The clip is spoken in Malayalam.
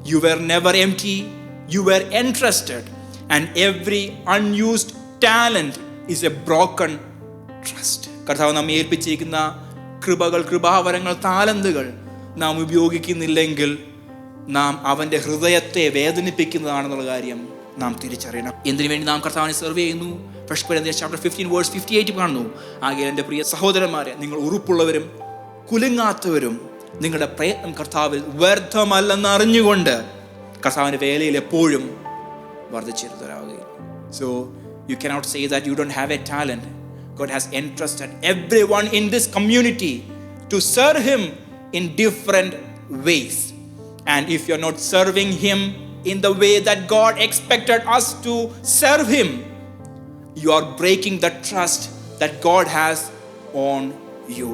You were never empty. You were entrusted. And every unused talent is a broken trust. കർത്താവ് നമ്മെ ഏൽപ്പിച്ചിരിക്കുന്ന കൃപകൾ, കൃപാവരങ്ങൾ, താലന്തുകൾ നാം ഉപയോഗിക്കുന്നില്ലെങ്കിൽ നാം അവൻ്റെ ഹൃദയത്തെ വേദനിപ്പിക്കുന്നതാണെന്നുള്ള കാര്യം നാം തിരിച്ചറിയണം. എന്തിനു വേണ്ടി നാം കർത്താവിനെ സെർവ് ചെയ്യുന്നു? 1 Corinthians chapter 15 verse 58 കാണുന്നു. ആകയാൽ എൻ്റെ പ്രിയ സഹോദരന്മാരെ, നിങ്ങൾ ഉറുപ്പുള്ളവരും കുലുങ്ങാത്തവരും നിങ്ങളുടെ പ്രയത്നം കർത്താവിൽ വ്യർത്ഥമല്ലെന്ന് അറിഞ്ഞുകൊണ്ട് കർത്താവിൻ്റെ വേലയിൽ എപ്പോഴും വർദ്ധിച്ചിരുന്നവരാകുകയും. So you cannot say that you don't have a talent. God has entrusted everyone in this community to serve Him in different ways. And if you're not serving Him in the way that God expected us to serve Him, you are breaking the trust that God has on you.